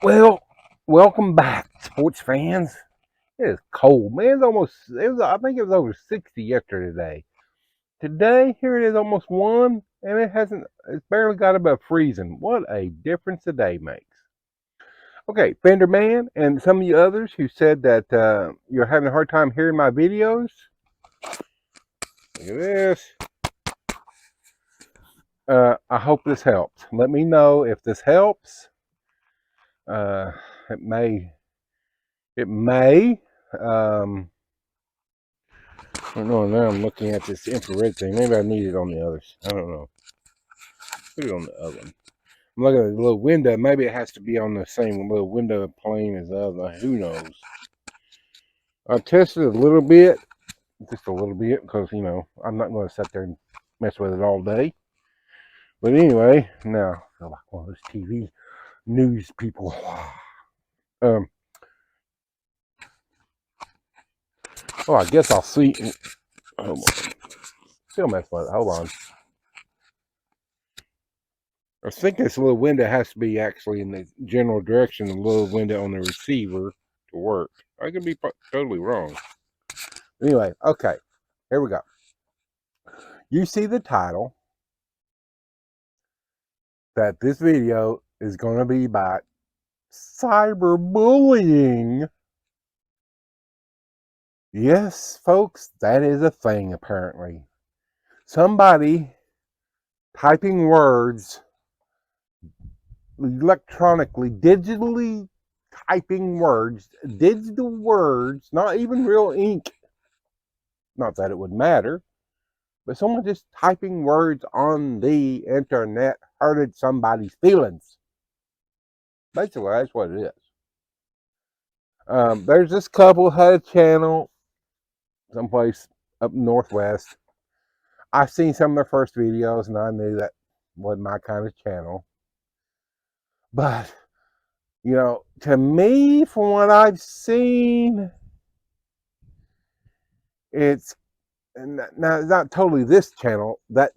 Well, welcome back, sports fans. It is cold, man. I think it was over 60 yesterday. Today, here it is almost 1, and it's barely got above freezing. What a difference a day makes. Okay, Fender Man, and some of you others who said that you're having a hard time hearing my videos. Look at this. I hope this helps. Let me know if this helps. Uh, it may, it may, um, I don't know. Now I'm looking at this infrared thing. Maybe I need it on the others. I don't know. Put it on the other one. I'm looking at the little window. Maybe it has to be on the same little window plane as the other. Who knows? I tested it a little bit, just a little bit, because I'm not going to sit there and mess with it all day. But anyway, now I feel like one of those TV news people. Um. Oh, I guess I'll see. Hold on. Still messing with it. Hold on. I think this little window has to be actually in the general direction of the little window on the receiver to work. I could be totally wrong. Anyway, okay, here we go. You see the title that this video is going to be about cyberbullying. Yes, folks, that is a thing apparently. Somebody typing words electronically, digitally typing words, digital words, not even real ink. Not that it would matter, but someone just typing words on the internet hurted somebody's feelings. Basically, that's what it is. There's this couple had a channel someplace up northwest. I've seen some of their first videos, and I knew that wasn't my kind of channel. But to me, from what I've seen, it's now it's not totally this channel. That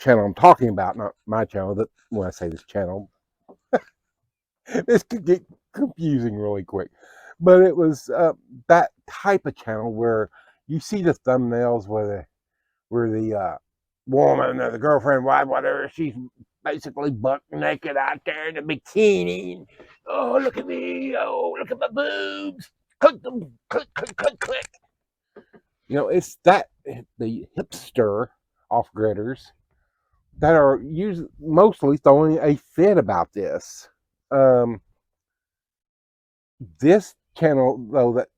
channel I'm talking about, not my channel. That when I say this channel, this could get confusing really quick. But it was that type of channel where you see the thumbnails where the woman or the girlfriend, wife, whatever, she's basically buck naked out there in a bikini. And, oh, look at me. Oh, look at my boobs. Click them. Click, click, click, click. It's that the hipster off-gridders that are mostly throwing a fit about this. This channel, though, that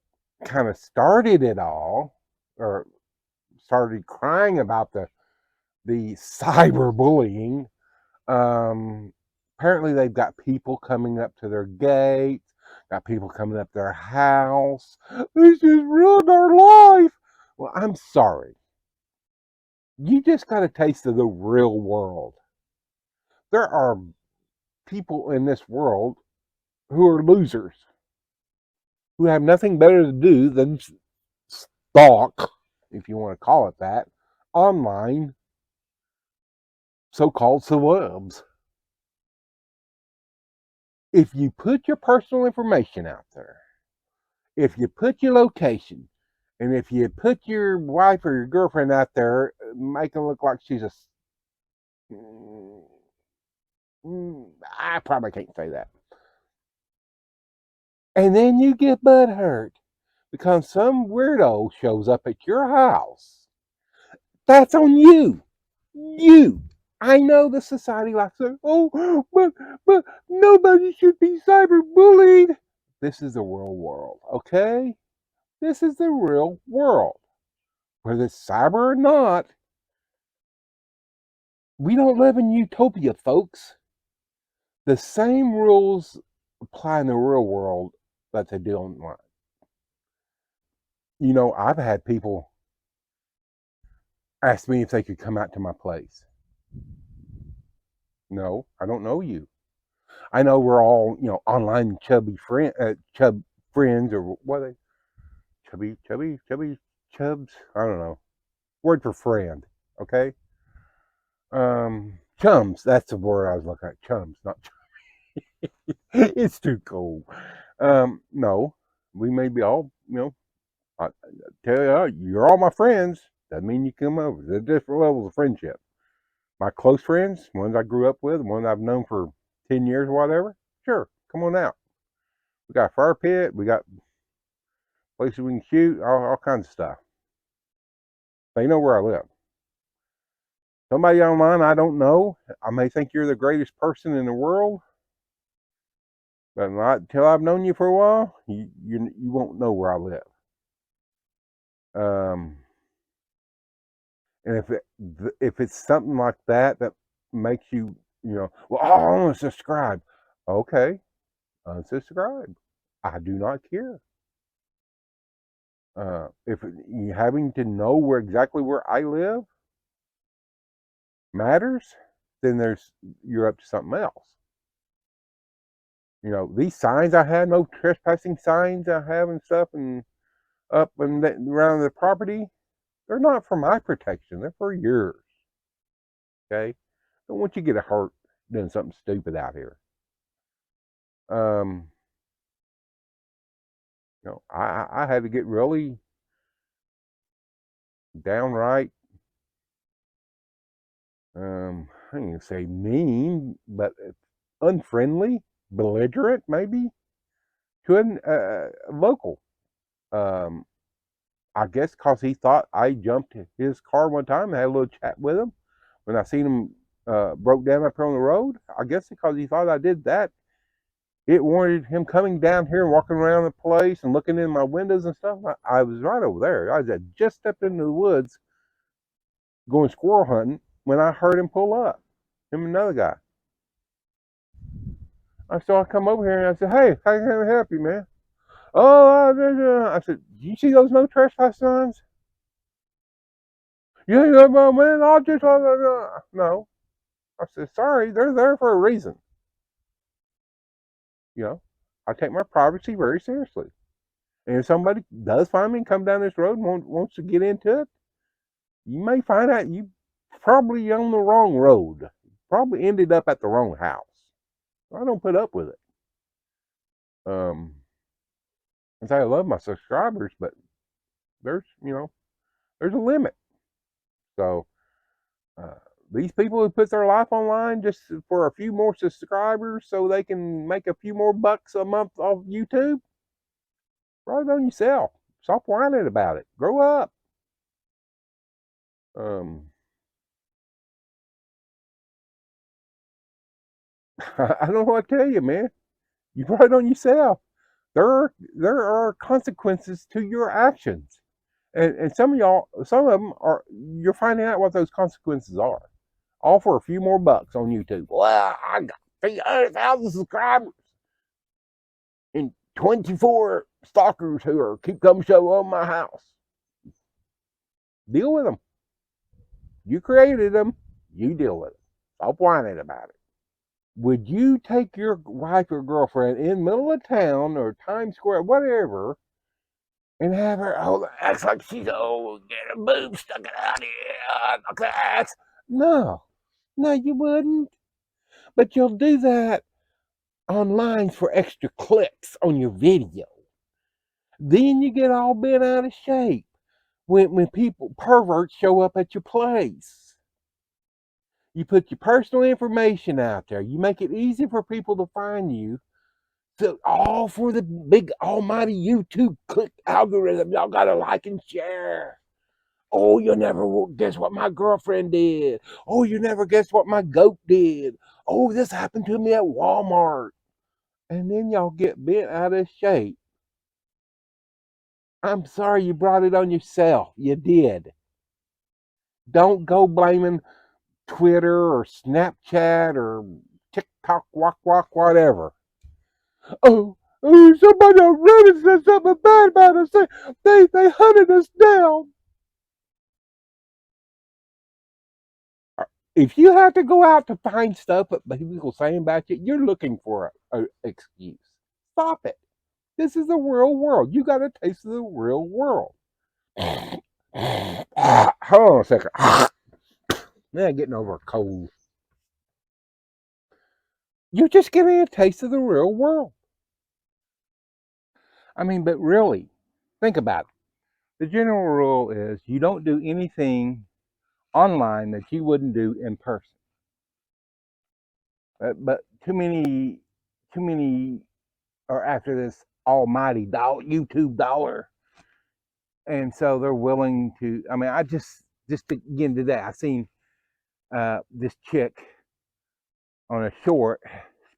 kind of started it all, or started crying about the cyberbullying. Apparently, they've got people coming up to their gates, got people coming up their house. This just ruined our life. Well, I'm sorry. You just got a taste of the real world. There are people in this world who are losers, who have nothing better to do than stalk, if you want to call it that, online so-called celebs. If you put your personal information out there, if you put your location, and if you put your wife or your girlfriend out there, make them look like she's I probably can't say that. And then you get butt hurt because some weirdo shows up at your house. That's on you. You. I know the society likes to, oh, but nobody should be cyberbullied. This is the real world, okay? This is the real world. Whether it's cyber or not, we don't live in utopia, folks. The same rules apply in the real world that they do online. I've had people ask me if they could come out to my place. No, I don't know you. I know we're all, online chubby friends, or what are they? Chubs. I don't know. Word for friend. Okay. Chums. That's the word I was looking at. Chums, not. It's too cold. No, we may be all, I tell you, you're all my friends. Doesn't mean you come over. There's different levels of friendship. My close friends, ones I grew up with, ones I've known for 10 years or whatever, sure, come on out. We got a fire pit, we got places we can shoot, all kinds of stuff. They know where I live. Somebody online I don't know, I may think you're the greatest person in the world, but not until I've known you for a while, you won't know where I live. Um, and if it's something like that makes you, well, I want to subscribe. Okay, unsubscribe. I do not care. If you having to know exactly where I live matters, then you're up to something else. These signs I have, no trespassing signs I have and stuff, and up and around the property, they're not for my protection. They're for yours. Okay, don't want you to get hurt doing something stupid out here. Um, I had to get really downright, I can say mean, but unfriendly, belligerent, maybe, to a local. Um, I guess because he thought I jumped his car one time and had a little chat with him when I seen him broke down up here on the road. I guess because he thought I did that, it warranted him coming down here and walking around the place and looking in my windows and stuff. I was right over there. I had just stepped into the woods going squirrel hunting when I heard him pull up. Him and another guy. So I come over here and I said, "Hey, how can I help you, man?" Oh, I said, "Do you see those no trespass signs?" "Yeah, yeah, well, man, I'll just no." I said, "Sorry, they're there for a reason." You know, I take my privacy very seriously. And if somebody does find me and come down this road and wants to get into it, you may find out you probably on the wrong road. Probably ended up at the wrong house. I don't put up with it. Um, I say I love my subscribers, but there's there's a limit. So uh, these people who put their life online just for a few more subscribers so they can make a few more bucks a month off YouTube, right on yourself. Stop whining about it. Grow up. Um, I don't know what to tell you, man. You right on yourself. There are consequences to your actions, and some of them are you're finding out what those consequences are, all for a few more bucks on YouTube. Well, I got 300,000 subscribers and 24 stalkers who are keep coming show on my house. Deal with them. You created them. You deal with it. Stop whining about it. Would you take your wife or girlfriend in the middle of town or Times Square, whatever, and have her acts like she's get a boob stuck out here, like that? No, no, you wouldn't. But you'll do that online for extra clicks on your video. Then you get all bent out of shape when people perverts show up at your place. You put your personal information out there. You make it easy for people to find you. So all for the big almighty YouTube click algorithm. Y'all gotta like and share. Oh, you'll never guess what my girlfriend did. Oh, you never guess what my goat did. Oh, this happened to me at Walmart. And then y'all get bent out of shape. I'm sorry you brought it on yourself. You did. Don't go blaming Twitter or Snapchat or TikTok, whatever. Somebody on Reddit said something bad about us. They hunted us down. If you have to go out to find stuff that people saying about you, you're looking for an excuse. Stop it. This is the real world. You got a taste of the real world. Hold on a second. Man, getting over a cold. You're just getting a taste of the real world. I mean, but really, think about it. The general rule is you don't do anything online that you wouldn't do in person. But too many are after this almighty YouTube dollar, and so they're willing to. I mean, I just again today I seen this chick on a short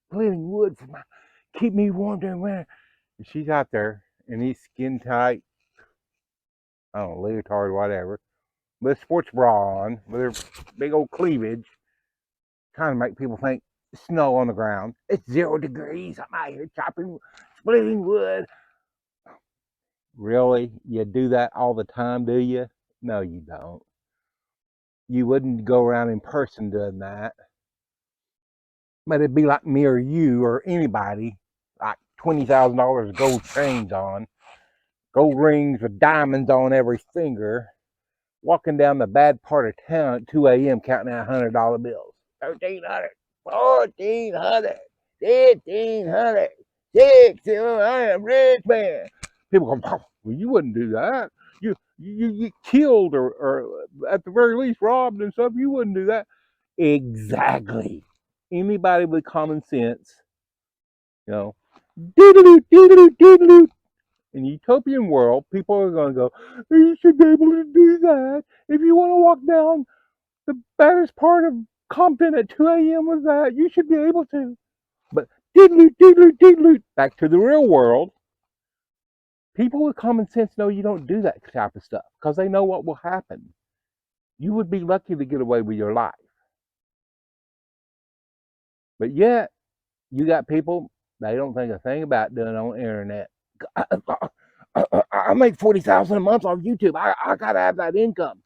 splitting wood for my keep me warm during winter. She's out there in these skin tight, I don't know, leotard, whatever, with a sports bra on, with her big old cleavage, trying to make people think snow on the ground. It's 0 degrees. I'm out here chopping, splitting wood. Really? You do that all the time, do you? No, you don't. You wouldn't go around in person doing that. But it'd be like me or you or anybody, like $20,000 of gold chains on, gold rings with diamonds on every finger, walking down the bad part of town at 2 a.m. counting out $100 bills. 1,300, 1,400, 1,500, 600. I am rich man. People go, well, you wouldn't do that. You get killed or at the very least robbed and stuff. You wouldn't do that. Exactly. Anybody with common sense, you know, doodaloo, doodaloo, doodaloo. In utopian world, people are going to go, you should be able to do that. If you want to walk down the baddest part of Compton at 2 a.m. with that, you should be able to. But diddly, diddly, diddly, back to the real world, people with common sense know you don't do that type of stuff because they know what will happen. You would be lucky to get away with your life. But yet, you got people, they don't think a thing about doing it on the internet. I make 40,000 a month on YouTube. I gotta have that income.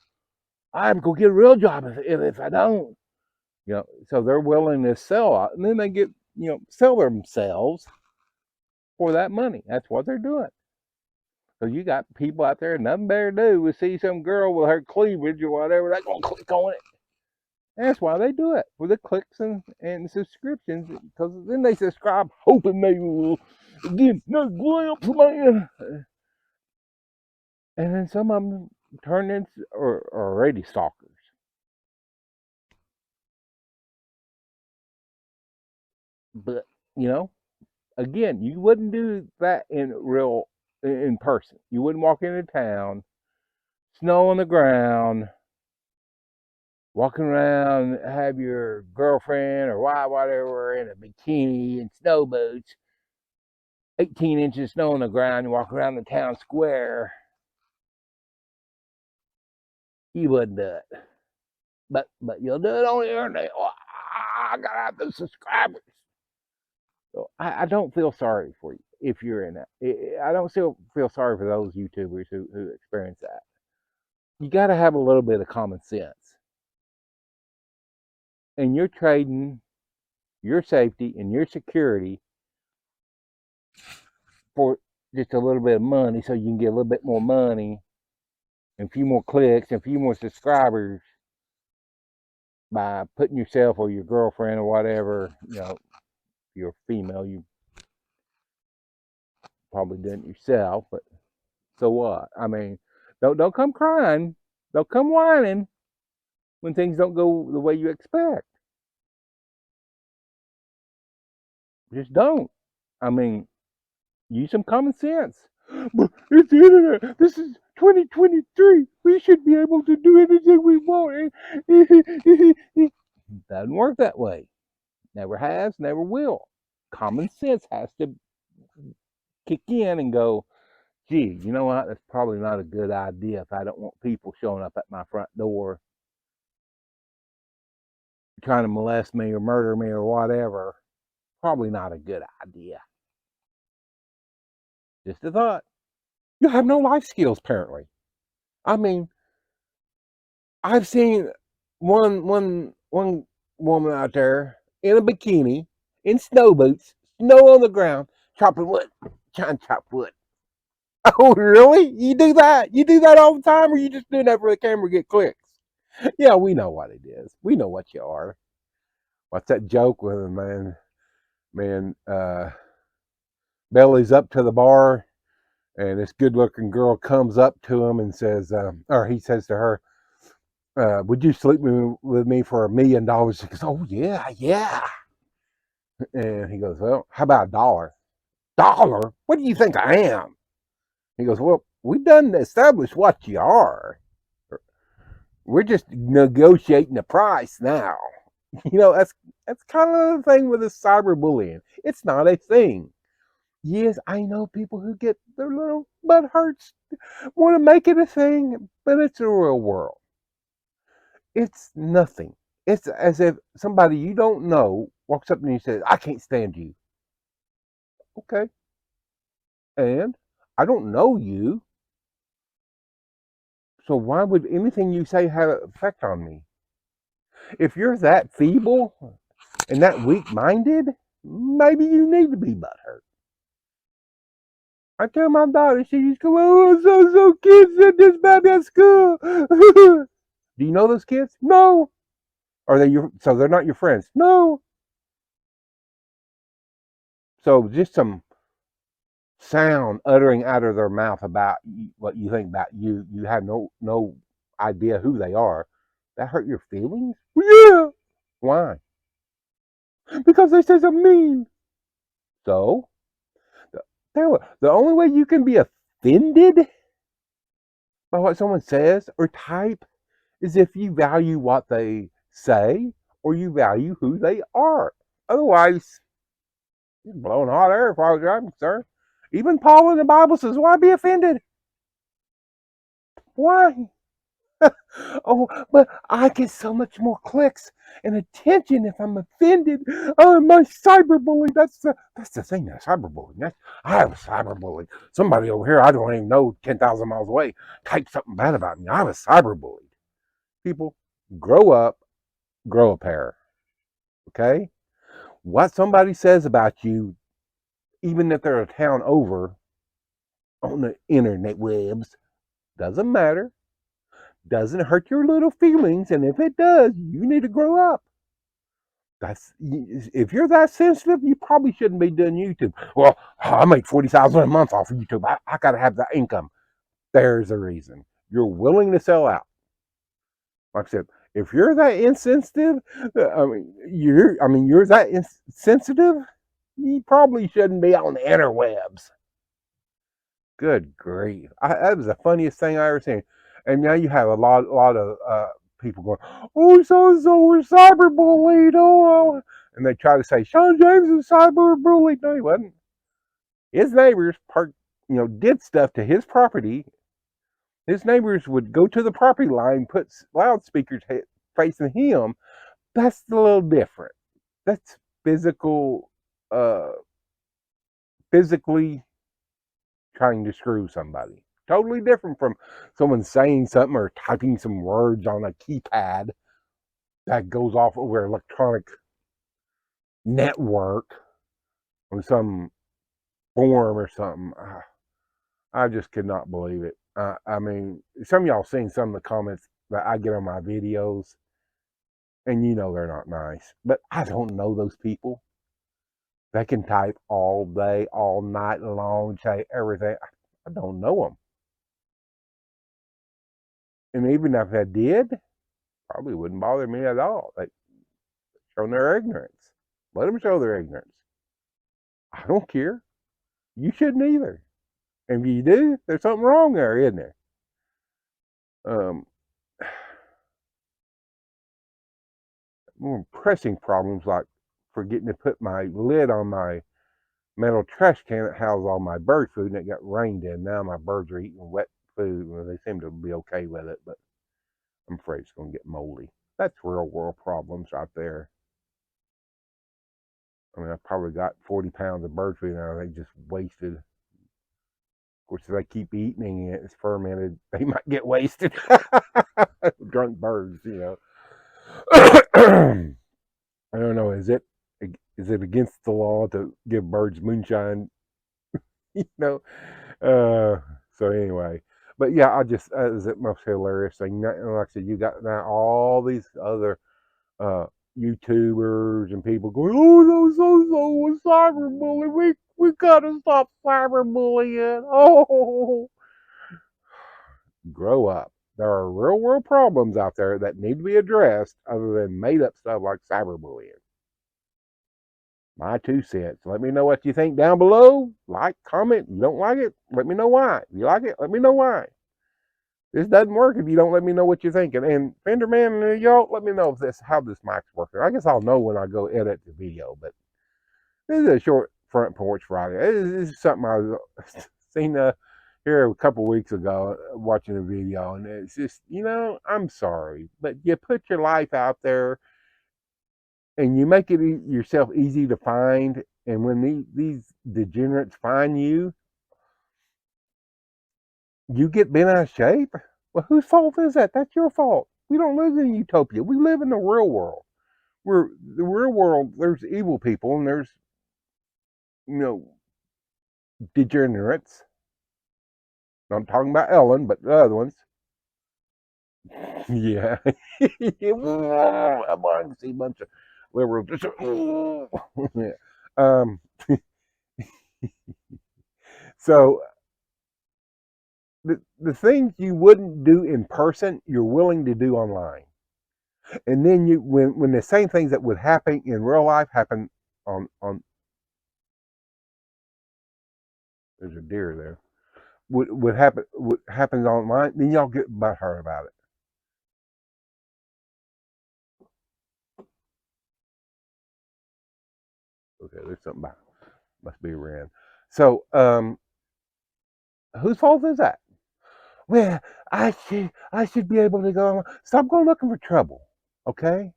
I have to go get a real job if I don't. So they're willing to sell out, and then they get sell themselves for that money. That's what they're doing. So you got people out there, nothing better to do is see some girl with her cleavage or whatever. They're gonna click on it. And that's why they do it for the clicks and subscriptions, because then they subscribe hoping they will get no glimpse, man. And then some of them turn into or are already stalkers. But again, you wouldn't do that in person. You wouldn't walk into town, snow on the ground, walking around, have your girlfriend or whatever in a bikini and snow boots, 18 inches of snow on the ground, and walk around the town square. You wouldn't do it. But you'll do it on the internet. Oh, I gotta have the subscribers. So I don't feel sorry for you if you're in that. I don't still feel sorry for those YouTubers who experience that. You got to have a little bit of common sense. And you're trading your safety and your security for just a little bit of money so you can get a little bit more money and a few more clicks and a few more subscribers by putting yourself or your girlfriend or whatever, if you're female, you probably did it yourself, but so what? I mean, don't come crying. Don't come whining when things don't go the way you expect. Just don't. I mean, use some common sense. But it's the internet. This is 2023. We should be able to do anything we want. Doesn't work that way. Never has, never will. Common sense has to kick in and go, gee, you know what? That's probably not a good idea if I don't want people showing up at my front door trying to molest me or murder me or whatever. Probably not a good idea. Just a thought. You have no life skills, apparently. I mean, I've seen one woman out there in a bikini, in snow boots, snow on the ground, chopping wood, trying to chop wood. Oh, really? You do that? You do that all the time, or you just doing that for the camera to get clicks? Yeah, we know what it is. We know what you are. What's that joke with him, man? Man, Belly's up to the bar, and this good-looking girl comes up to him and says, or he says to her, "Would you sleep with me for $1,000,000?" She goes, "Oh yeah, yeah." And he goes, "Well, how about $1?" "Dollar? What do you think I am?" He goes, "Well, we done established what you are. We're just negotiating the price now." You know, that's kind of the thing with the cyberbullying. It's not a thing. Yes, I know people who get their little butt hurts, want to make it a thing, but it's a real world. It's nothing. It's as if somebody you don't know walks up to you and says, "I can't stand you." Okay, and I don't know you, so why would anything you say have an effect on me? If you're that feeble and that weak-minded, maybe you need to be butthurt. I tell my daughter, she used to go, "Oh, so kids said this about me at school." Do you know those kids? No. Are they your? So they're not your friends? No. So just some sound uttering out of their mouth about what you think about you. You have no idea who they are. That hurt your feelings? Well, yeah. Why? Because they say I'm mean. So the only way you can be offended by what someone says or type is if you value what they say or you value who they are. Otherwise, you're blowing hot air as far as I'm concerned. Even Paul in the Bible says, "Why be offended? Why?" Oh, but I get so much more clicks and attention if I'm offended. Oh, my cyberbully. That's the thing. That cyberbullying. I have a cyberbully. Somebody over here I don't even know 10,000 miles away typed something bad about me. I have a cyberbully. People, grow up, grow a pair. Okay, what somebody says about you, even if they're a town over on the internet webs, doesn't matter. Doesn't hurt your little feelings, and if it does, you need to grow up. That's if you're that sensitive, you probably shouldn't be doing YouTube. Well, I make 40,000 a month off of YouTube. I got to have that income. There's a reason. You're willing to sell out. Like I said, if you're that insensitive, you're that sensitive. You probably shouldn't be on the interwebs. Good grief! That was the funniest thing I ever seen. And now you have a lot of people going, "Oh, so and so were cyberbullied." Oh, and they try to say Sean James was cyberbullied. No, he wasn't. His neighbors did stuff to his property. His neighbors would go to the property line, put loudspeakers facing him. That's a little different. That's physical, uh, physically trying to screw somebody. Totally different from someone saying something or typing some words on a keypad that goes off over an electronic network on some form or something. I just could not believe it. I mean, some of y'all seen some of the comments that I get on my videos, and they're not nice. But I don't know those people. They can type all day, all night long, say everything. I don't know them. And even if I did, probably wouldn't bother me at all. They show their ignorance. Let them show their ignorance. I don't care. You shouldn't either. And if you do, there's something wrong there, isn't there? Um, More pressing problems like forgetting to put my lid on my metal trash can that houses all my bird food and it got rained in. Now my birds are eating wet food. Well, they seem to be okay with it, but I'm afraid it's going to get moldy. That's real world problems right there. I mean, I probably got 40 pounds of bird food now. They just wasted. Of course, if they keep eating it, it's fermented. They might get wasted. Drunk birds. I don't know. Is it against the law to give birds moonshine? You know. Uh, so anyway, but yeah, I just that is the most hilarious thing. Like I said, you got now all these other YouTubers and people going, "Oh, those was cyberbullying. We gotta stop cyberbullying." Oh, grow up. There are real world problems out there that need to be addressed other than made up stuff like cyberbullying. My 2 cents. Let me know what you think down below. Like, comment. You don't like it? Let me know why. If you like it? Let me know why. This doesn't work if you don't let me know what you're thinking. And Fenderman, y'all, let me know if how this mic's working. I guess I'll know when I go edit the video. But this is a short front porch Friday. This is something I was seen here a couple weeks ago watching a video, and it's just, I'm sorry, but you put your life out there and you make it yourself easy to find. And when these degenerates find you, you get bent out of shape. Well, whose fault is that? That's your fault. We don't live in utopia. We live in the real world. The real world. There's evil people and there's degenerates. I'm talking about Ellen, but the other ones. Yeah. I can see a bunch of liberals. Yeah. So the things you wouldn't do in person, you're willing to do online. And then when the same things that would happen in real life happen on there's a deer there would happens online, then y'all get butthurt about it. Okay, there's something about must be ran. So whose fault is that? Well, I should be able to go. Stop going looking for trouble, okay?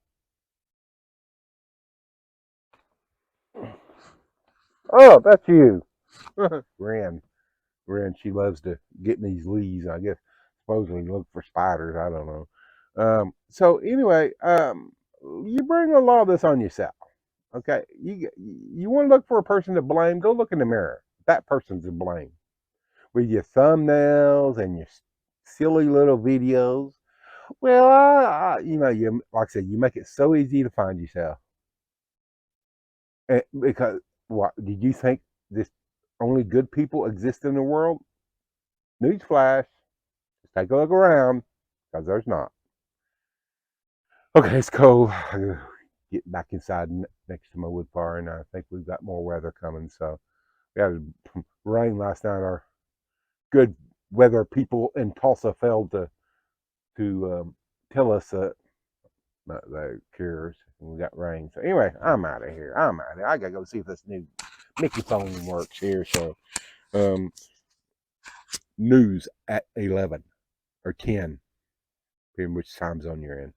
Oh, that's you, Ren. Ren, she loves to get in these leaves. I guess supposedly look for spiders. I don't know. So anyway, you bring a lot of this on yourself. Okay, you want to look for a person to blame? Go look in the mirror. That person's to blame with your thumbnails and your silly little videos. Well, you like I said, you make it so easy to find yourself. And because what did you think this only good people exist in the world? Newsflash. Just take a look around, because there's not. Okay, let's go. Get back inside next to my wood fire, and I think we've got more weather coming. So we had rain last night. Our good weather people in Tulsa failed to tell us the cures. And we got rain. So anyway, I'm out of here. I gotta go see if this new Mickey phone works here. So news at 11 or 10, depending which time zone you're in.